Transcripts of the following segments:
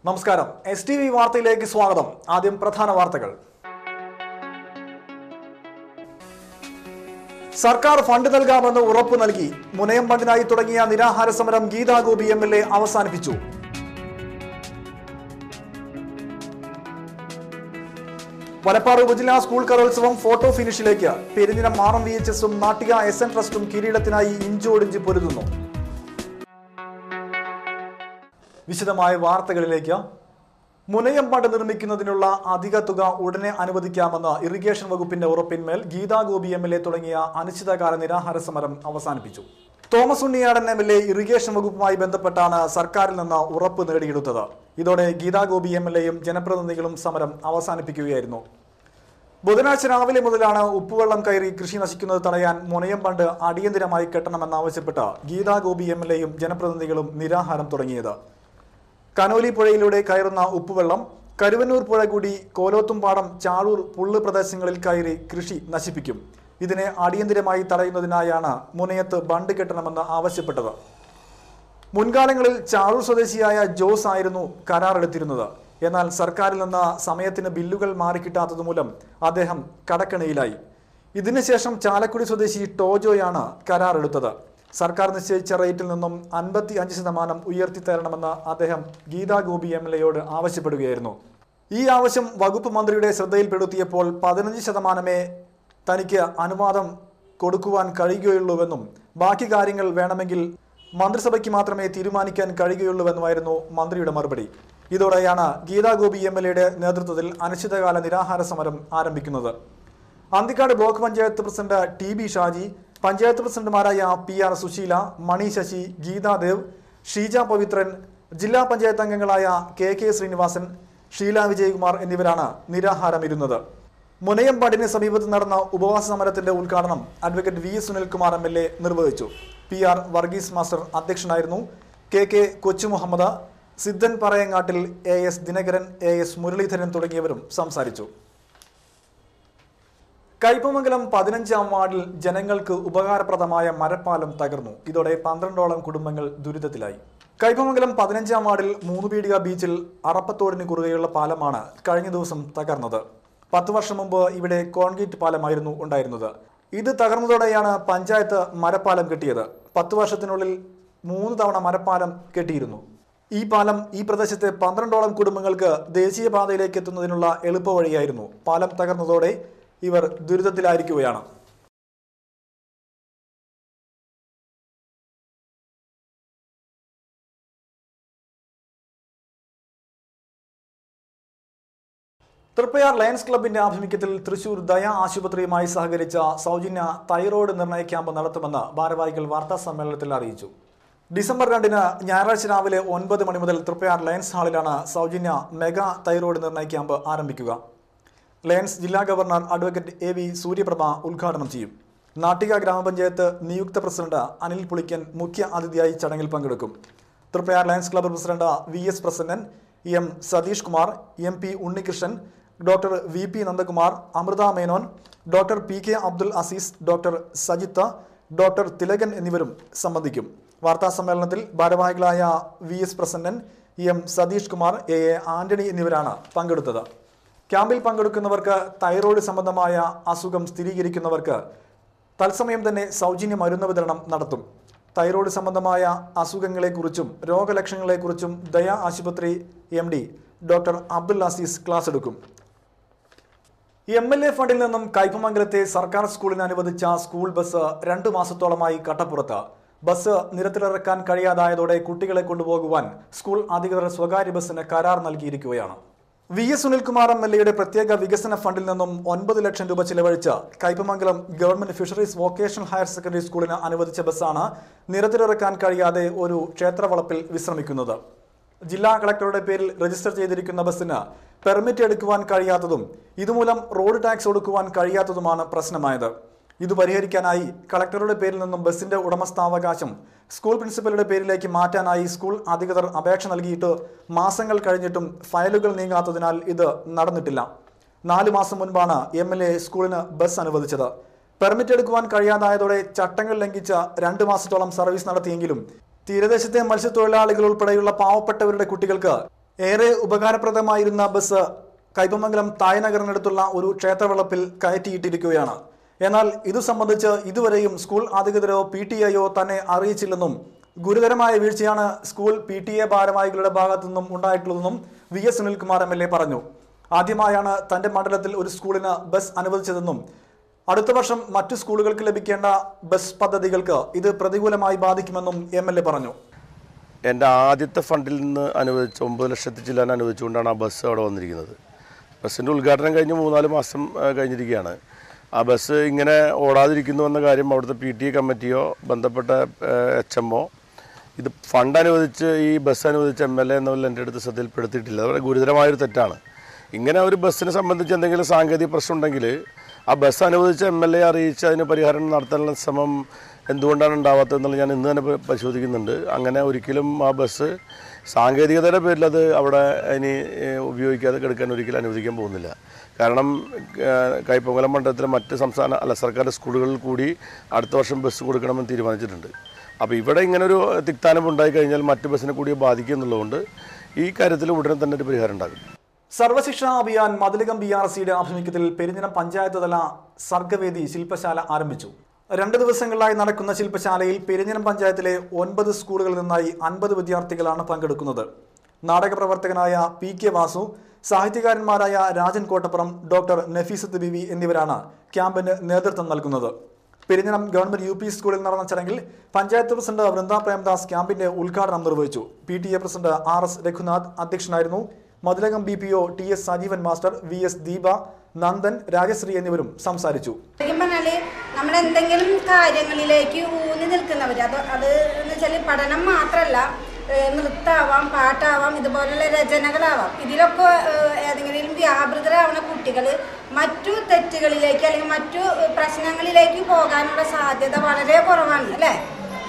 നമസ്കാരം. STV വാർത്തയിലേക്ക് സ്വാഗതം. ആദ്യം പ്രധാന വാർത്തകൾ. സർക്കാർ ഫണ്ട് നൽകാമെന്ന് ഉറപ്പു നൽകി. മുനയം ഫണ്ടിനായി തുടങ്ങിയ നിരാഹാര സമരം ഗീതാ ഗോപി MLA അവസാനിപ്പിച്ചു. വലപ്പാട് ഉപജില്ലാ സ്കൂൾ കലോത്സവം ഫോട്ടോ ഫിനിഷിലേക്ക്. പെരിഞ്ഞിരം മാറം VHSഉം നാട്ടിക SN ട്രസ്റ്റും കിരീടത്തിനായി ഇഞ്ചോടിഞ്ച് പൊരുതുന്നു. വിശദമായ വാർത്തകളിലേക്ക്. മുനയം ഫണ്ട് നിർമ്മിക്കുന്നതിനുള്ള അധിക തുക ഉടനെ അനുവദിക്കാമെന്ന് ഇറിഗേഷൻ വകുപ്പിന്റെ ഉറപ്പിന്മേൽ ഗീതാ ഗോപി MLA തുടങ്ങിയ അനിശ്ചിതകാല നിരാഹാര സമരം അവസാനിപ്പിച്ചു. തോമസ് ഉണ്ണിയാടൻ MLA ഇറിഗേഷൻ വകുപ്പുമായി ബന്ധപ്പെട്ടാണ് സർക്കാരിൽ നിന്ന് ഉറപ്പ് നേടിയെടുത്തത്. ഇതോടെ ഗീതാ ഗോപി MLAയും ജനപ്രതിനിധികളും സമരം അവസാനിപ്പിക്കുകയായിരുന്നു. ബുധനാഴ്ച രാവിലെ മുതലാണ് ഉപ്പുവെള്ളം കയറി കൃഷി നശിക്കുന്നത് തടയാൻ മുനയം ഫണ്ട് അടിയന്തരമായി കെട്ടണമെന്നാവശ്യപ്പെട്ട് ഗീതാ ഗോപി MLAയും ജനപ്രതിനിധികളും നിരാഹാരം തുടങ്ങിയത്. കനോലി പുഴയിലൂടെ കയറുന്ന ഉപ്പുവെള്ളം കരുവന്നൂർ പുഴ കൂടി കോലോത്തുംപാടം, ചാളൂർ, പുള്ള് പ്രദേശങ്ങളിൽ കയറി കൃഷി നശിപ്പിക്കും. ഇതിനെ അടിയന്തരമായി തടയുന്നതിനായാണ് മുനയത്ത് ബണ്ട് കെട്ടണമെന്ന് ആവശ്യപ്പെട്ടത്. മുൻകാലങ്ങളിൽ ചാളൂർ സ്വദേശിയായ ജോസ് ആയിരുന്നു കരാറെടുത്തിരുന്നത്. എന്നാൽ സർക്കാരിൽ നിന്ന് സമയത്തിന് ബില്ലുകൾ മാറിക്കിട്ടാത്തതുമൂലം അദ്ദേഹം കടക്കണിയിലായി. ഇതിനുശേഷം ചാലക്കുടി സ്വദേശി ടോജോയാണ് കരാറെടുത്തത്. സർക്കാർ നിശ്ചയിച്ച റേറ്റിൽ നിന്നും 55% ഉയർത്തി തരണമെന്ന് അദ്ദേഹം ഗീതാ ഗോപി MLAയോട് ആവശ്യപ്പെടുകയായിരുന്നു. ഈ ആവശ്യം വകുപ്പ് മന്ത്രിയുടെ ശ്രദ്ധയിൽപ്പെടുത്തിയപ്പോൾ 15% തനിക്ക് അനുവാദം കൊടുക്കുവാൻ കഴിയുകയുള്ളൂവെന്നും ബാക്കി കാര്യങ്ങൾ വേണമെങ്കിൽ മന്ത്രിസഭയ്ക്ക് മാത്രമേ തീരുമാനിക്കാൻ കഴിയുകയുള്ളൂവെന്നുമായിരുന്നു മന്ത്രിയുടെ മറുപടി. ഇതോടെയാണ് ഗീതാ ഗോപി MLAയുടെ നേതൃത്വത്തിൽ അനിശ്ചിതകാല നിരാഹാര സമരം ആരംഭിക്കുന്നത്. Anthikad block panchayat president TB Shaji, panchayat പ്രസിഡന്റുമാരായ PR സുശീല, മണി ശശി, ഗീതാദേവ്, ഷീജ പവിത്രൻ, ജില്ലാ പഞ്ചായത്ത് അംഗങ്ങളായ KK ശ്രീനിവാസൻ, ഷീല വിജയകുമാർ എന്നിവരാണ് നിരാഹാരമിരുന്നത്. മുനയം ഫണ്ടിന് സമീപത്ത് നടന്ന ഉപവാസ സമരത്തിന്റെ ഉദ്ഘാടനം അഡ്വക്കേറ്റ് VS സുനിൽകുമാർ MLA നിർവഹിച്ചു. PR വർഗീസ് മാസ്റ്റർ അധ്യക്ഷനായിരുന്നു. KK കൊച്ചു മുഹമ്മദ്, സിദ്ധൻ പറയങ്ങാട്ടിൽ, AS ദിനകരൻ, AS മുരളീധരൻ തുടങ്ങിയവരും സംസാരിച്ചു. കയ്പമംഗലം 15-ാം വാർഡിൽ ജനങ്ങൾക്ക് ഉപകാരപ്രദമായ മരപ്പാലം തകർന്നു. ഇതോടെ 12ഓളം കുടുംബങ്ങൾ ദുരിതത്തിലായി. കയ്പമംഗലം 15-ാം വാർഡിൽ 3 പീടിക ബീച്ചിൽ അറപ്പത്തോടിന് കുറുകെയുള്ള പാലമാണ് കഴിഞ്ഞ ദിവസം തകർന്നത്. 10 വർഷം മുമ്പ് ഇവിടെ കോൺക്രീറ്റ് പാലമായിരുന്നു ഉണ്ടായിരുന്നത്. ഇത് തകർന്നതോടെയാണ് പഞ്ചായത്ത് മരപ്പാലം കെട്ടിയത്. 10 വർഷത്തിനുള്ളിൽ 3 തവണ മരപ്പാലം കെട്ടിയിരുന്നു. ഈ പാലം ഈ പ്രദേശത്തെ 12ഓളം കുടുംബങ്ങൾക്ക് ദേശീയപാതയിലേക്ക് എത്തുന്നതിനുള്ള എളുപ്പവഴിയായിരുന്നു. പാലം തകർന്നതോടെ ഇവർ ദുരിതത്തിലായിരിക്കുകയാണ്. തൃപ്പയാർ ലയൺസ് ക്ലബിന്റെ ആഭിമുഖ്യത്തിൽ തൃശൂർ ദയ ആശുപത്രിയുമായി സഹകരിച്ച സൗജന്യ തൈറോയ്ഡ് നിർണയ ക്യാമ്പ് നടത്തുമെന്ന് ഭാരവാഹികൾ വാർത്താ സമ്മേളനത്തിൽ അറിയിച്ചു. ഡിസംബർ 2-ന് ഞായറാഴ്ച രാവിലെ 9 മണി മുതൽ തൃപ്പയാർ ലയൺസ് ഹാളിലാണ് സൗജന്യ മെഗാ തൈറോയ്ഡ് നിർണയ ക്യാമ്പ് ആരംഭിക്കുക. ലയൺസ് ജില്ലാ ഗവർണർ അഡ്വക്കേറ്റ് AV സൂര്യപ്രഭ ഉദ്ഘാടനം ചെയ്യും. നാട്ടിക ഗ്രാമപഞ്ചായത്ത് നിയുക്ത പ്രസിഡന്റ് അനിൽ പുളിക്കൻ മുഖ്യ അതിഥിയായി ചടങ്ങിൽ പങ്കെടുക്കും. Triprayar Lions club president VS Prasannan, M Satheesh Kumar, MP Unnikrishnan, doctor VP Nandakumar, Amritha Menon, doctor PK Abdul Azeez, doctor Sajitha, doctor Thilakan എന്നിവരും സംബന്ധിക്കും. വാർത്താ സമ്മേളനത്തിൽ ഭാരവാഹികളായ VS Prasannan, M Satheesh Kumar, AA Antony എന്നിവരാണ് പങ്കെടുത്തത്. ക്യാമ്പിൽ പങ്കെടുക്കുന്നവർക്ക് തൈറോയ്ഡ് സംബന്ധമായ അസുഖം സ്ഥിരീകരിക്കുന്നവർക്ക് തത്സമയം തന്നെ സൗജന്യ മരുന്ന് വിതരണം നടത്തും. തൈറോയ്ഡ് സംബന്ധമായ അസുഖങ്ങളെക്കുറിച്ചും രോഗലക്ഷണങ്ങളെക്കുറിച്ചും ദയ ആശുപത്രി MD doctor Abdul Azeez class എടുക്കും. MLA ഫണ്ടിൽ നിന്നും കയ്പമംഗലത്തെ സർക്കാർ സ്കൂളിന് അനുവദിച്ച സ്കൂൾ ബസ് 2 മാസത്തോളമായി കട്ടപ്പുറത്ത്. ബസ് നിരത്തിലിറക്കാൻ കഴിയാതായതോടെ കുട്ടികളെ കൊണ്ടുപോകുവാൻ സ്കൂൾ അധികൃതർ സ്വകാര്യ ബസ്സിന് കരാർ നൽകിയിരിക്കുകയാണ്. VS സുനിൽകുമാർ MLAയുടെ പ്രത്യേക വികസന ഫണ്ടിൽ നിന്നും 9 ലക്ഷം രൂപ ചിലവഴിച്ച് Kaipamangalam government fisheries vocational higher secondary സ്കൂളിന് അനുവദിച്ച ബസ്സാണ് നിരത്തിലിറക്കാൻ കഴിയാതെ ഒരു ക്ഷേത്രവളപ്പിൽ വിശ്രമിക്കുന്നത്. ജില്ലാ കളക്ടറുടെ പേരിൽ രജിസ്റ്റർ ചെയ്തിരിക്കുന്ന ബസ്സിന് പെർമിറ്റ് എടുക്കുവാൻ കഴിയാത്തതും ഇതുമൂലം റോഡ് ടാക്സ് ഒടുക്കുവാൻ കഴിയാത്തതുമാണ് പ്രശ്നമായത്. ഇത് പരിഹരിക്കാനായി കളക്ടറുടെ പേരിൽ നിന്നും ബസിന്റെ ഉടമസ്ഥാവകാശം സ്കൂൾ പ്രിൻസിപ്പലുടെ പേരിലേക്ക് മാറ്റാനായി സ്കൂൾ അധികൃതർ അപേക്ഷ നൽകിയിട്ട് മാസങ്ങൾ കഴിഞ്ഞിട്ടും ഫയലുകൾ നീങ്ങാത്തതിനാൽ ഇത് നടന്നിട്ടില്ല. 4 മാസം മുൻപാണ് MLA സ്കൂളിന് ബസ് അനുവദിച്ചത്. പെർമിറ്റ് എടുക്കുവാൻ കഴിയാതായതോടെ ചട്ടങ്ങൾ ലംഘിച്ച 2 മാസത്തോളം സർവീസ് നടത്തിയെങ്കിലും തീരദേശത്തെ മത്സ്യത്തൊഴിലാളികൾ ഉൾപ്പെടെയുള്ള പാവപ്പെട്ടവരുടെ കുട്ടികൾക്ക് ഏറെ ഉപകാരപ്രദമായിരുന്ന ബസ് കൈപ്പമംഗലം തായനഗറിനടുത്തുള്ള ഒരു ക്ഷേത്രവളപ്പിൽ കയറ്റിയിട്ടിരിക്കുകയാണ്. എന്നാൽ ഇതു സംബന്ധിച്ച് ഇതുവരെയും സ്കൂൾ അധികൃതരോ PTA തന്നെ അറിയിച്ചില്ലെന്നും ഗുരുതരമായ വീഴ്ചയാണ് സ്കൂൾ PTA ഭാരവാഹികളുടെ ഭാഗത്തു നിന്നും ഉണ്ടായിട്ടുള്ളതെന്നും VS സുനിൽകുമാർ MLA പറഞ്ഞു. ആദ്യമായാണ് തന്റെ മണ്ഡലത്തിൽ ഒരു സ്കൂളിന് ബസ് അനുവദിച്ചതെന്നും അടുത്ത വർഷം മറ്റു സ്കൂളുകൾക്ക് ലഭിക്കേണ്ട ബസ് പദ്ധതികൾക്ക് ഇത് പ്രതികൂലമായി ബാധിക്കുമെന്നും MLA പറഞ്ഞു. എൻ്റെ ആദ്യത്തെ ഫണ്ടിൽ നിന്ന് അനുവദിച്ച 9 ലക്ഷത്തിൽ ചില്ലാൻ അനുവദിച്ചുകൊണ്ടാണ് ആ ബസ് അവിടെ വന്നിരിക്കുന്നത്. ബസ്സിൻ്റെ ഉദ്ഘാടനം കഴിഞ്ഞ് 3-4 മാസം കഴിഞ്ഞിരിക്കുകയാണ്. ആ ബസ് ഇങ്ങനെ ഓടാതിരിക്കുന്നു എന്ന കാര്യം അവിടുത്തെ PTA കമ്മിറ്റിയോ ബന്ധപ്പെട്ട HMO ഇത് ഫണ്ട് അനുവദിച്ച് ഈ ബസ് അനുവദിച്ച MLA എന്നവരിൽ എൻ്റെ അടുത്ത് ശ്രദ്ധയിൽപ്പെടുത്തിയിട്ടില്ല. അത് വളരെ ഗുരുതരമായൊരു തെറ്റാണ്. ഇങ്ങനെ ഒരു ബസ്സിനെ സംബന്ധിച്ച് എന്തെങ്കിലും സാങ്കേതിക പ്രശ്നം ഉണ്ടെങ്കിൽ ആ ബസ് അനുവദിച്ച MLA അറിയിച്ച് അതിന് പരിഹാരം നടത്താനുള്ള ശ്രമം എന്തുകൊണ്ടാണ് ഉണ്ടാവാത്തതെന്നുള്ള ഞാൻ ഇന്ന് തന്നെ പരിശോധിക്കുന്നുണ്ട്. അങ്ങനെ ഒരിക്കലും ആ ബസ് സാങ്കേതികതയുടെ പേരിൽ അത് അവിടെ ഇനി ഉപയോഗിക്കാതെ കിടക്കാൻ ഒരിക്കലും അനുവദിക്കാൻ പോകുന്നില്ല. കാരണം കൈപ്പമംഗലം മണ്ഡലത്തിലെ മറ്റ് സർക്കാർ സ്കൂളുകളിൽ കൂടി അടുത്ത വർഷം ബസ് കൊടുക്കണമെന്ന് തീരുമാനിച്ചിട്ടുണ്ട്. അപ്പോൾ ഇവിടെ ഇങ്ങനൊരു തിക്താനം ഉണ്ടായി കഴിഞ്ഞാൽ മറ്റ് ബസ്സിനെ കൂടി ബാധിക്കും എന്നുള്ളതുകൊണ്ട് ഈ കാര്യത്തിൽ ഉടനെ തന്നെ ഒരു പരിഹാരം ഉണ്ടാകും. സർവശിക്ഷാ അഭിയാൻ മതിലകം BRCയുടെ ആഭിമുഖ്യത്തിൽ പെരിഞ്ഞനം പഞ്ചായത്ത് തല സർഗവേദി ശില്പശാല ആരംഭിച്ചു. 2 ദിവസങ്ങളിലായി നടക്കുന്ന ശില്പശാലയിൽ പെരിഞ്ഞനം പഞ്ചായത്തിലെ 9 സ്കൂളുകളിൽ നിന്നായി 50 വിദ്യാർത്ഥികളാണ് പങ്കെടുക്കുന്നത്. നാടക പ്രവർത്തകനായ PK വാസു, സാഹിത്യകാരന്മാരായ രാജൻ കോട്ടപ്പുറം, ഡോക്ടർ നഫീസത്ത് ബിബി എന്നിവരാണ് ക്യാമ്പിന് നേതൃത്വം നൽകുന്നത്. പെരിഞ്ഞനം ഗവൺമെന്റ് UP സ്കൂളിൽ നടന്ന ചടങ്ങിൽ പഞ്ചായത്ത് പ്രസിഡന്റ് വൃന്ദ പ്രേംദാസ് ക്യാമ്പിന്റെ ഉദ്ഘാടനം നിർവഹിച്ചു. PTA പ്രസിഡന്റ് RS രഘുനാഥ് അധ്യക്ഷനായിരുന്നു. Mathilakam BPO TS Sajeevan master, VS Deepa, Nandan, Rajasree എന്നിവരും സംസാരിച്ചു. നമ്മൾ എന്തെങ്കിലും കാര്യങ്ങളിലേക്ക് ഊന്നി നിൽക്കുന്നവർ അത് എന്ന് വെച്ചാൽ പഠനം മാത്രമല്ല, നൃത്തമാവാം, പാട്ടാവാം, ഇതുപോലുള്ള രചനകളാവാം, ഇതിലൊക്കെ ഏതെങ്കിലും വ്യാപൃതരാവുന്ന കുട്ടികൾ മറ്റു തെറ്റുകളിലേക്ക് അല്ലെങ്കിൽ മറ്റു പ്രശ്നങ്ങളിലേക്ക് പോകാനുള്ള സാധ്യത വളരെ കുറവാണ് അല്ലേ.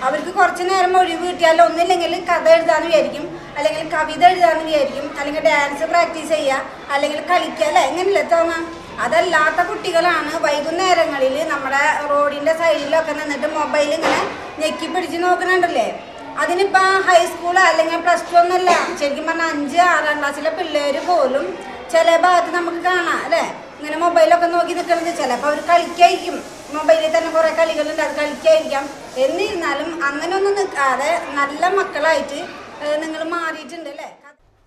അവർക്ക് കുറച്ച് നേരം ഒഴിവ് കിട്ടിയാൽ ഒന്നില്ലെങ്കിൽ കഥ എഴുതാന്ന് വിചാരിക്കും, അല്ലെങ്കിൽ കവിത എഴുതാന്ന് വിചാരിക്കും, അല്ലെങ്കിൽ ഡാൻസ് പ്രാക്ടീസ് ചെയ്യുക, അല്ലെങ്കിൽ കളിക്കുക അല്ലേ, എങ്ങനെയല്ലേ തോന്നാം. അതല്ലാത്ത കുട്ടികളാണ് വൈകുന്നേരങ്ങളിൽ നമ്മുടെ റോഡിൻ്റെ സൈഡിലൊക്കെ നിന്നിട്ട് മൊബൈൽ ഇങ്ങനെ ഞെക്കി പിടിച്ച് നോക്കുന്നുണ്ടല്ലേ. അതിനിപ്പോൾ ഹൈസ്കൂൾ അല്ലെങ്കിൽ +2 ഒന്നുമല്ല, ശരിക്കും പറഞ്ഞാൽ 5-6 ക്ലാസ്സിലെ പിള്ളേർ പോലും ചില ഭാഗത്ത് നമുക്ക് കാണാം അല്ലേ, ഇങ്ങനെ മൊബൈലൊക്കെ നോക്കി നിൽക്കുന്നത്. ചിലപ്പോൾ അവർ കളിക്കായിരിക്കും, മൊബൈലിൽ തന്നെ കുറേ കളികളുണ്ട്, അത് കളിക്കായിരിക്കാം. എന്നിരുന്നാലും അങ്ങനെയൊന്നും നിൽക്കാതെ നല്ല മക്കളായിട്ട് നിങ്ങൾ മാറിയിട്ടുണ്ട് അല്ലേ.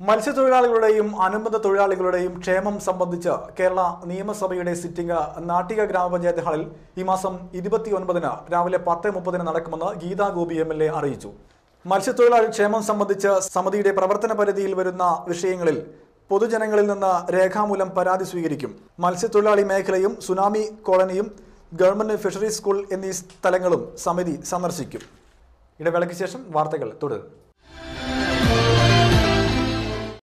മത്സ്യത്തൊഴിലാളികളുടെയും അനുബന്ധ തൊഴിലാളികളുടെയും ക്ഷേമം സംബന്ധിച്ച് കേരള നിയമസഭയുടെ സിറ്റിംഗ് നാട്ടിക ഗ്രാമപഞ്ചായത്ത് ഹാളിൽ ഈ മാസം 29-ന് രാവിലെ 10:30 നടക്കുമെന്ന് ഗീതാ ഗോപി MLA അറിയിച്ചു. മത്സ്യത്തൊഴിലാളി ക്ഷേമം സംബന്ധിച്ച് സമിതിയുടെ പ്രവർത്തന പരിധിയിൽ വരുന്ന വിഷയങ്ങളിൽ പൊതുജനങ്ങളിൽ നിന്ന് രേഖാമൂലം പരാതി സ്വീകരിക്കും. മത്സ്യത്തൊഴിലാളി മേഖലയും സുനാമി കോളനിയും ഗവൺമെന്റ് ഫിഷറീസ് സ്കൂൾ എന്നീ സ്ഥലങ്ങളും സമിതി സന്ദർശിക്കും. ഇടവേളയ്ക്ക് ശേഷം വാർത്തകൾ തുടരും.